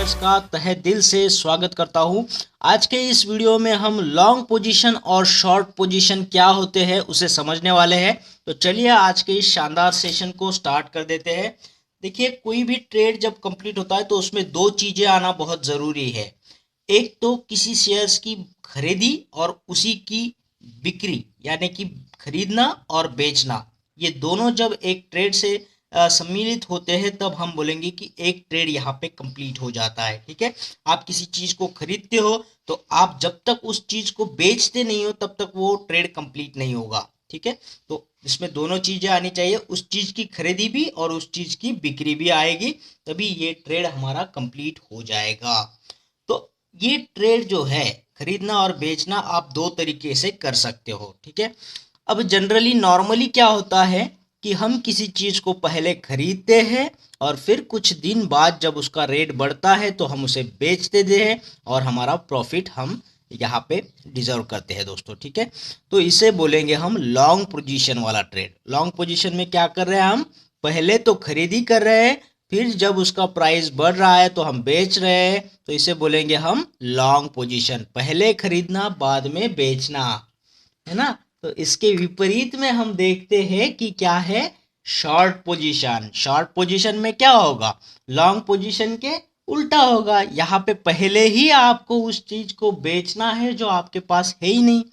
Traders का तहे दिल से स्वागत करता हूं। आज के इस वीडियो में हम लॉन्ग पोजीशन और शॉर्ट पोजीशन क्या होते हैं उसे समझने वाले हैं। तो चलिए आज के इस शानदार सेशन को स्टार्ट कर देते हैं। देखिए, कोई भी ट्रेड जब कंप्लीट होता है तो उसमें दो चीज़ें आना बहुत ज़रूरी है। एक तो किसी शेयर्स की खरीदी और उसी की बिक्री, यानी कि खरीदना और बेचना। ये दोनों जब एक ट्रेड से सम्मिलित होते हैं तब हम बोलेंगे कि एक ट्रेड यहाँ पे कंप्लीट हो जाता है। ठीक है, आप किसी चीज को खरीदते हो तो आप जब तक उस चीज को बेचते नहीं हो तब तक वो ट्रेड कंप्लीट नहीं होगा। ठीक है, तो इसमें दोनों चीजें आनी चाहिए, उस चीज की खरीदी भी और उस चीज की बिक्री भी आएगी, तभी ये ट्रेड हमारा कंप्लीट हो जाएगा। तो ये ट्रेड जो है खरीदना और बेचना आप दो तरीके से कर सकते हो। ठीक है, अब जनरली नॉर्मली क्या होता है कि हम किसी चीज़ को पहले खरीदते हैं और फिर कुछ दिन बाद जब उसका रेट बढ़ता है तो हम उसे बेच देते हैं और हमारा प्रॉफिट हम यहाँ पे डिजर्व करते हैं दोस्तों। ठीक है, तो इसे बोलेंगे हम लॉन्ग पोजीशन वाला ट्रेड। लॉन्ग पोजीशन में क्या कर रहे हैं, हम पहले तो खरीदी कर रहे हैं, फिर जब उसका प्राइस बढ़ रहा है तो हम बेच रहे हैं, तो इसे बोलेंगे हम लॉन्ग पोजीशन। पहले खरीदना बाद में बेचना, है ना। तो इसके विपरीत में हम देखते हैं कि क्या है, शॉर्ट पोजीशन। शॉर्ट पोजीशन में क्या होगा, लॉन्ग पोजीशन के उल्टा होगा। यहाँ पे पहले ही आपको उस चीज को बेचना है जो आपके पास है ही नहीं,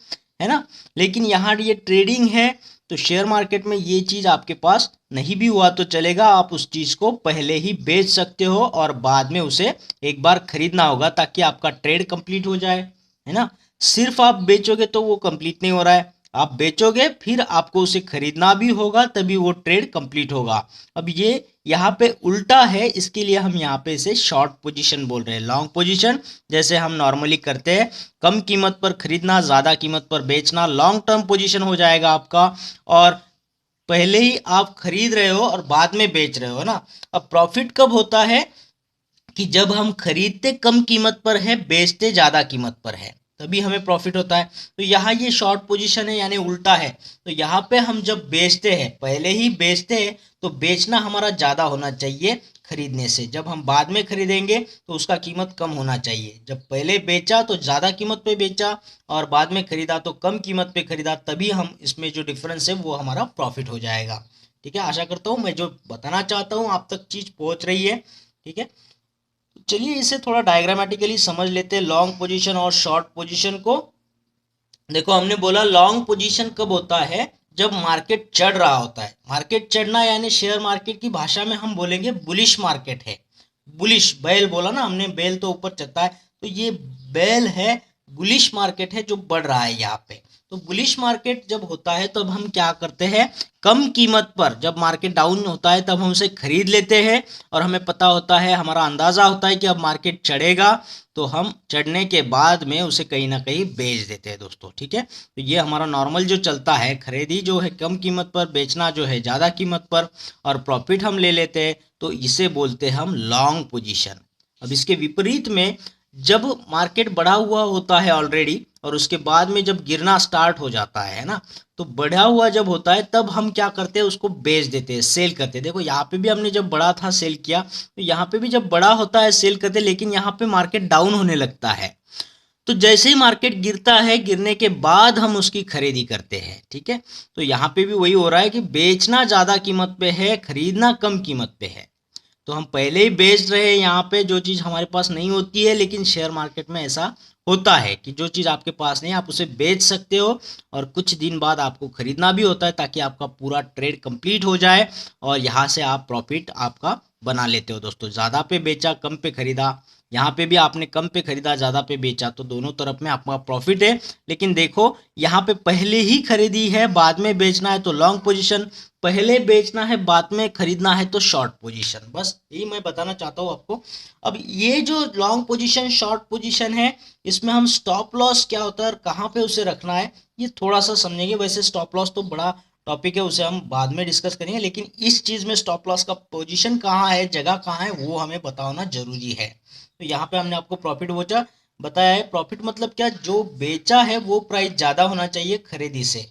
है ना। लेकिन यहाँ ये ट्रेडिंग है तो शेयर मार्केट में ये चीज आपके पास नहीं भी हुआ तो चलेगा, आप उस चीज को पहले ही बेच सकते हो और बाद में उसे एक बार खरीदना होगा ताकि आपका ट्रेड कंप्लीट हो जाए, है ना। सिर्फ आप बेचोगे तो वो कंप्लीट नहीं हो रहा है, आप बेचोगे फिर आपको उसे खरीदना भी होगा तभी वो ट्रेड कंप्लीट होगा। अब ये यहाँ पे उल्टा है, इसके लिए हम यहाँ पे इसे शॉर्ट पोजीशन बोल रहे हैं। लॉन्ग पोजीशन जैसे हम नॉर्मली करते हैं, कम कीमत पर खरीदना, ज़्यादा कीमत पर बेचना, लॉन्ग टर्म पोजीशन हो जाएगा आपका। और पहले ही आप खरीद रहे हो और बाद में बेच रहे हो ना। अब प्रॉफिट कब होता है कि जब हम खरीदते कम कीमत पर है, बेचते ज़्यादा कीमत पर है, तभी हमें प्रॉफिट होता है। तो यहाँ ये शॉर्ट पोजीशन है यानी उल्टा है। तो यहाँ पे हम जब बेचते हैं, पहले ही बेचते हैं, तो बेचना हमारा ज़्यादा होना चाहिए खरीदने से। जब हम बाद में खरीदेंगे तो उसका कीमत कम होना चाहिए। जब पहले बेचा तो ज़्यादा कीमत पे बेचा और बाद में खरीदा तो कम कीमत पे खरीदा, तभी हम इसमें जो डिफरेंस है वो हमारा प्रॉफिट हो जाएगा। ठीक है, आशा करता हूँ मैं जो बताना चाहता हूँ आप तक चीज़ पहुँच रही है। ठीक है, चलिए इसे थोड़ा डायग्रामेटिकली समझ लेते हैं, लॉन्ग पोजीशन और शॉर्ट पोजीशन को। देखो, हमने बोला लॉन्ग पोजीशन कब होता है, जब मार्केट चढ़ रहा होता है। मार्केट चढ़ना यानी शेयर मार्केट की भाषा में हम बोलेंगे बुलिश मार्केट है। बुलिश, बैल बोला ना हमने, बैल तो ऊपर चढ़ता है, तो ये बैल है, बुलिश मार्केट है जो बढ़ रहा है यहाँ पे। तो बुलिश मार्केट जब होता है तब हम क्या करते हैं, कम कीमत पर, जब मार्केट डाउन होता है तब हम उसे खरीद लेते हैं और हमें पता होता है, हमारा अंदाज़ा होता है कि अब मार्केट चढ़ेगा, तो हम चढ़ने के बाद में उसे कहीं ना कहीं बेच देते हैं दोस्तों। ठीक है, तो ये हमारा नॉर्मल जो चलता है, खरीदी जो है कम कीमत पर, बेचना जो है ज़्यादा कीमत पर, और प्रॉफिट हम ले लेते हैं, तो इसे बोलते हैं हम लॉन्ग पोजीशन। अब इसके विपरीत में जब मार्केट बढ़ा हुआ होता है ऑलरेडी और उसके बाद में जब गिरना स्टार्ट हो जाता है ना, तो बढ़ा हुआ जब होता है तब हम क्या करते हैं, उसको बेच देते हैं, सेल करते हैं। देखो यहाँ पे भी हमने जब बढ़ा था सेल किया, तो यहाँ पे भी जब बड़ा होता है सेल करते हैं, लेकिन यहाँ पे मार्केट डाउन होने लगता है। तो जैसे ही मार्केट गिरता है, गिरने के बाद हम उसकी खरीदी करते हैं। ठीक है, तो यहाँ पे भी वही हो रहा है कि बेचना ज़्यादा कीमत पे है, खरीदना कम कीमत पे है। तो हम पहले ही बेच रहे हैं यहाँ पे जो चीज़ हमारे पास नहीं होती है, लेकिन शेयर मार्केट में ऐसा होता है कि जो चीज़ आपके पास नहीं है आप उसे बेच सकते हो और कुछ दिन बाद आपको खरीदना भी होता है ताकि आपका पूरा ट्रेड कंप्लीट हो जाए और यहाँ से आप प्रॉफिट आपका बना लेते हो दोस्तों। ज़्यादा पे बेचा, कम पे खरीदा, यहाँ पे भी आपने कम पे खरीदा, ज़्यादा पे बेचा, तो दोनों तरफ में आपका प्रॉफिट है। लेकिन देखो यहाँ पे पहले ही खरीदी है, बाद में बेचना है तो लॉन्ग पोजीशन, पहले बेचना है बाद में खरीदना है तो शॉर्ट पोजीशन। बस यही मैं बताना चाहता हूँ आपको। अब ये जो लॉन्ग पोजीशन शॉर्ट पोजीशन है, इसमें हम स्टॉप लॉस क्या होता है और कहाँ पे उसे रखना है ये थोड़ा सा समझेंगे। वैसे स्टॉप लॉस तो बड़ा टॉपिक है, उसे हम बाद में डिस्कस करेंगे, लेकिन इस चीज़ में स्टॉप लॉस का पोजीशन कहाँ है, जगह कहाँ है, वो हमें बताना जरूरी है। तो यहाँ पे हमने आपको प्रॉफिट बताया है। प्रॉफिट मतलब क्या, जो बेचा है वो प्राइस ज़्यादा होना चाहिए खरीदी से।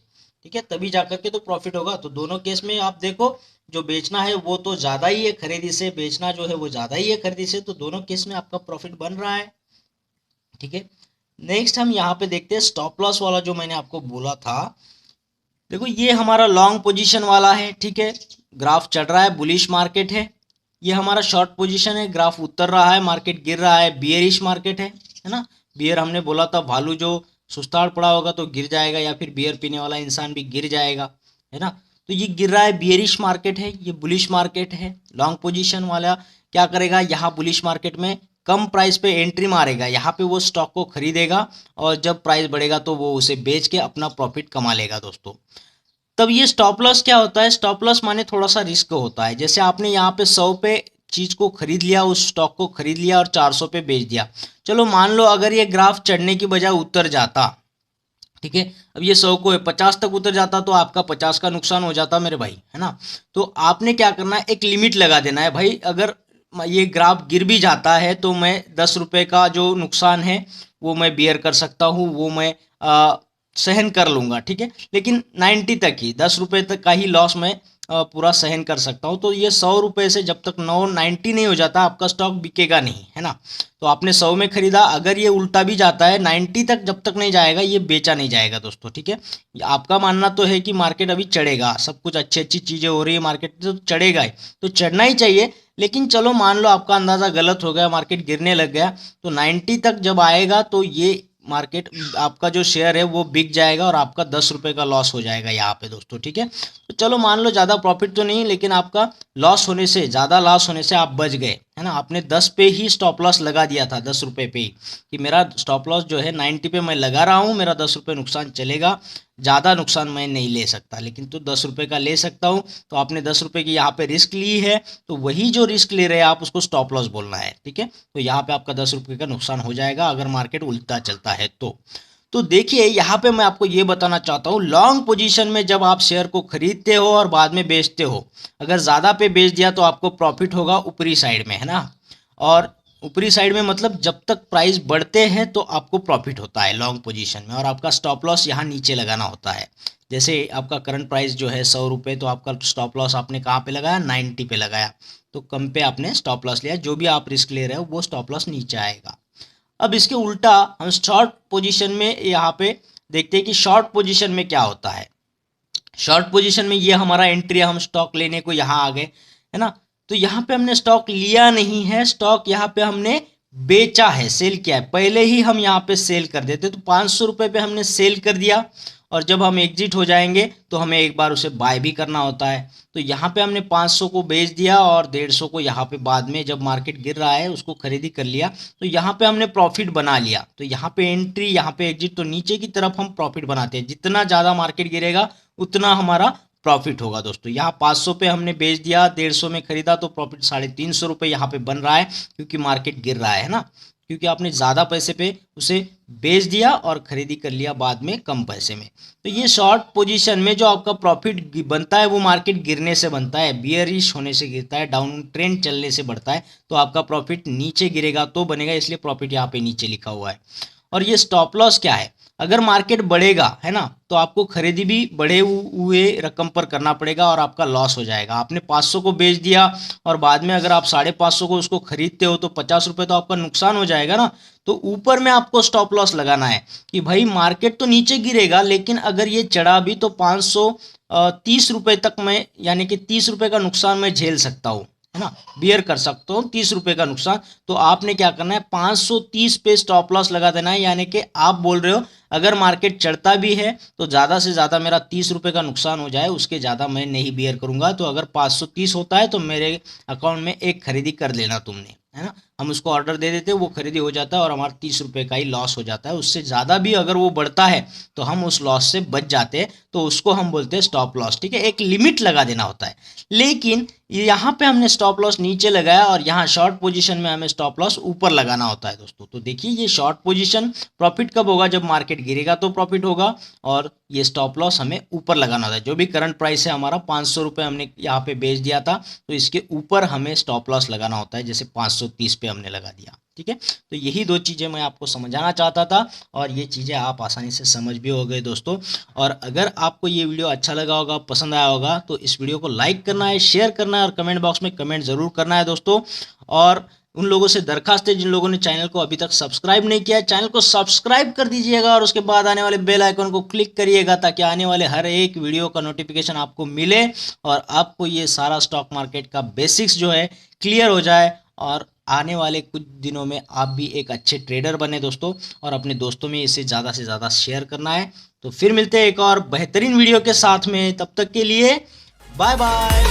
ठीक है, तभी जाकर के तो प्रॉफिट होगा। तो दोनों केस में आप देखो, जो बेचना है वो तो ज़्यादा ही है खरीदी से, बेचना जो है वो ज़्यादा ही है खरीदी से, तो दोनों केस में आपका प्रॉफिट बन रहा है। ठीक है, नेक्स्ट हम यहाँ पे देखते हैं स्टॉप लॉस वाला जो मैंने आपको बोला था। देखो ये हमारा लॉन्ग पोजीशन वाला है। ठीक है, ग्राफ चढ़ रहा है, बुलिश मार्केट है। ये हमारा शॉर्ट पोजीशन है, ग्राफ उतर रहा है, मार्केट गिर रहा है, बियरिश मार्केट है ना। बियर हमने बोला था भालू जो सुस्ताड़ पड़ा होगा तो गिर जाएगा, या फिर बियर पीने वाला इंसान भी गिर जाएगा, है ना। तो ये गिर रहा है, बियरिश मार्केट है, ये बुलिश मार्केट है। लॉन्ग पोजीशन वाला क्या करेगा, यहाँ बुलिश मार्केट में कम प्राइस पे एंट्री मारेगा, यहाँ पे वो स्टॉक को खरीदेगा और जब प्राइस बढ़ेगा तो वो उसे बेच के अपना प्रॉफिट कमा लेगा दोस्तों। तब ये स्टॉप लॉस क्या होता है, स्टॉप लॉस माने थोड़ा सा रिस्क होता है। जैसे आपने यहाँ पे 100 पे चीज को खरीद लिया, उस स्टॉक को खरीद लिया और 400 पे बेच दिया। चलो मान लो अगर ये ग्राफ चढ़ने की बजाय उतर जाता, ठीक है, अब ये 100 को 50 तक उतर जाता तो आपका 50 का नुकसान हो जाता मेरे भाई, है ना। तो आपने क्या करना है, एक लिमिट लगा देना है भाई, अगर ये ग्राफ गिर भी जाता है तो मैं 10 रुपए का जो नुकसान है वो मैं बियर कर सकता हूँ, वो मैं सहन कर लूँगा। ठीक है, लेकिन 90 तक ही, 10 रुपये तक का ही लॉस मैं पूरा सहन कर सकता हूँ। तो ये 100 रुपये से जब तक 90 नहीं हो जाता आपका स्टॉक बिकेगा नहीं, है ना। तो आपने 100 में खरीदा, अगर ये उल्टा भी जाता है 90 तक जब तक नहीं जाएगा ये बेचा नहीं जाएगा दोस्तों। ठीक है, आपका मानना तो है कि मार्केट अभी चढ़ेगा, सब कुछ अच्छी अच्छी चीज़ें हो रही है मार्केट में, तो चढ़ेगा ही, तो चढ़ना ही चाहिए। लेकिन चलो मान लो आपका अंदाज़ा गलत हो गया, मार्केट गिरने लग गया, तो 90 तक जब आएगा तो ये मार्केट आपका जो शेयर है वो बिक जाएगा और आपका 10 रुपये का लॉस हो जाएगा यहाँ पे दोस्तों। ठीक है, तो चलो मान लो ज़्यादा प्रॉफिट तो नहीं, लेकिन आपका लॉस होने से, ज़्यादा लॉस होने से आप बच गए, है ना। आपने 10 पे ही स्टॉप लॉस लगा दिया था, 10 रुपये पे ही, कि मेरा स्टॉप लॉस जो है 90 पे मैं लगा रहा हूँ, मेरा 10 रुपये नुकसान चलेगा, ज़्यादा नुकसान मैं नहीं ले सकता, लेकिन तो 10 रुपये का ले सकता हूँ। तो आपने 10 रुपये की यहाँ पे रिस्क ली है, तो वही जो रिस्क ले रहे हैं आप उसको स्टॉप लॉस बोलना है। ठीक है, तो यहाँ पे आपका 10 रुपये का नुकसान हो जाएगा अगर मार्केट उल्टा चलता है तो देखिए यहाँ पे मैं आपको ये बताना चाहता हूँ, लॉन्ग पोजीशन में जब आप शेयर को खरीदते हो और बाद में बेचते हो, अगर ज़्यादा पे बेच दिया तो आपको प्रॉफिट होगा ऊपरी साइड में, है ना। और ऊपरी साइड में मतलब जब तक प्राइस बढ़ते हैं तो आपको प्रॉफिट होता है लॉन्ग पोजीशन में, और आपका स्टॉप लॉस यहाँ नीचे लगाना होता है। जैसे आपका करंट प्राइस जो है 100 रुपये, तो आपका स्टॉप लॉस आपने कहाँ पे लगाया, 90 पे लगाया, तो कम पे आपने स्टॉप लॉस लिया। जो भी आप रिस्क ले रहे हो वो स्टॉप लॉस नीचे आएगा। अब इसके उल्टा हम शॉर्ट पोजीशन में यहाँ पे देखते हैं कि शॉर्ट पोजीशन में क्या होता है। शॉर्ट पोजीशन में ये हमारा एंट्री, हम स्टॉक लेने को यहाँ आ गए, है ना। तो यहाँ पे हमने स्टॉक लिया नहीं है, स्टॉक यहाँ पे हमने बेचा है, सेल किया है। पहले ही हम यहाँ पे सेल कर देते, तो 500 रुपये पे हमने सेल कर दिया, और जब हम एग्जिट हो जाएंगे तो हमें एक बार उसे बाय भी करना होता है। तो यहाँ पे हमने 500 को बेच दिया और 150 को यहाँ पे बाद में जब मार्केट गिर रहा है उसको खरीदी कर लिया, तो यहाँ पे हमने प्रॉफिट बना लिया। तो यहाँ पे एंट्री, यहाँ पे एग्जिट, तो नीचे की तरफ हम प्रॉफिट बनाते हैं। जितना ज़्यादा मार्केट गिरेगा उतना हमारा प्रॉफिट होगा दोस्तों। यहाँ 500 पे हमने बेच दिया, 150 में खरीदा, तो प्रॉफिट 350 रुपये यहाँ पे बन रहा है, क्योंकि मार्केट गिर रहा है ना, क्योंकि आपने ज़्यादा पैसे पे उसे बेच दिया और खरीदी कर लिया बाद में कम पैसे में। तो ये शॉर्ट पोजीशन में जो आपका प्रॉफिट बनता है वो मार्केट गिरने से बनता है, बियरिश होने से गिरता है, डाउन ट्रेंड चलने से बढ़ता है। तो आपका प्रॉफिट नीचे गिरेगा तो बनेगा, इसलिए प्रॉफिट यहाँ पे नीचे लिखा हुआ है। और ये स्टॉप लॉस क्या है, अगर मार्केट बढ़ेगा, है ना, तो आपको खरीदी भी बढ़े हुए रकम पर करना पड़ेगा और आपका लॉस हो जाएगा। आपने 500 को बेच दिया और बाद में अगर आप 550 को उसको खरीदते हो तो 50 रुपये तो आपका नुकसान हो जाएगा ना। तो ऊपर में आपको स्टॉप लॉस लगाना है कि भाई मार्केट तो नीचे गिरेगा, लेकिन अगर ये चढ़ा भी तो 530 रुपये तक मैं, यानी कि 30 रुपये का नुकसान मैं झेल सकता हूँ, है ना, बियर कर सकता हूँ 30 रुपये का नुकसान। तो आपने क्या करना है, 530 पे स्टॉप लॉस लगा देना है। यानी कि आप बोल रहे हो अगर मार्केट चढ़ता भी है तो ज़्यादा से ज़्यादा मेरा 30 रुपये का नुकसान हो जाए, उसके ज़्यादा मैं नहीं बियर करूँगा। तो अगर 530 होता है तो मेरे अकाउंट में एक खरीदी कर लेना तुमने, है ना। हम उसको ऑर्डर दे देते, वो खरीदी हो जाता है और हमारा 30 रुपये का ही लॉस हो जाता है। उससे ज़्यादा भी अगर वो बढ़ता है तो हम उस लॉस से बच जाते हैं, तो उसको हम बोलते हैं स्टॉप लॉस। ठीक है, एक लिमिट लगा देना होता है। लेकिन यहाँ पे हमने स्टॉप लॉस नीचे लगाया और यहाँ शॉर्ट पोजीशन में हमें स्टॉप लॉस ऊपर लगाना होता है दोस्तों। तो देखिए ये शॉर्ट पोजीशन प्रॉफिट कब होगा, जब मार्केट गिरेगा तो प्रॉफिट होगा, और ये स्टॉप लॉस हमें ऊपर लगाना होता है। जो भी करंट प्राइस है हमारा 500 रुपये हमने यहाँ पे बेच दिया था, तो इसके ऊपर हमें स्टॉप लॉस लगाना होता है। जैसे 530 पे हमने लगा दिया। ठीक है, तो यही दो चीज़ें मैं आपको समझाना चाहता था और ये चीज़ें आप आसानी से समझ भी हो गए दोस्तों। और अगर आपको ये वीडियो अच्छा लगा होगा, पसंद आया होगा, तो इस वीडियो को लाइक करना है, शेयर करना है और कमेंट बॉक्स में कमेंट ज़रूर करना है दोस्तों। और उन लोगों से दरखास्त है जिन लोगों ने चैनल को अभी तक सब्सक्राइब नहीं किया है, चैनल को सब्सक्राइब कर दीजिएगा और उसके बाद आने वाले बेल आइकन को क्लिक करिएगा ताकि आने वाले हर एक वीडियो का नोटिफिकेशन आपको मिले और आपको ये सारा स्टॉक मार्केट का बेसिक्स जो है क्लियर हो जाए और आने वाले कुछ दिनों में आप भी एक अच्छे ट्रेडर बने दोस्तों। और अपने दोस्तों में इसे ज़्यादा से ज़्यादा शेयर करना है। तो फिर मिलते हैं एक और बेहतरीन वीडियो के साथ में, तब तक के लिए बाय बाय।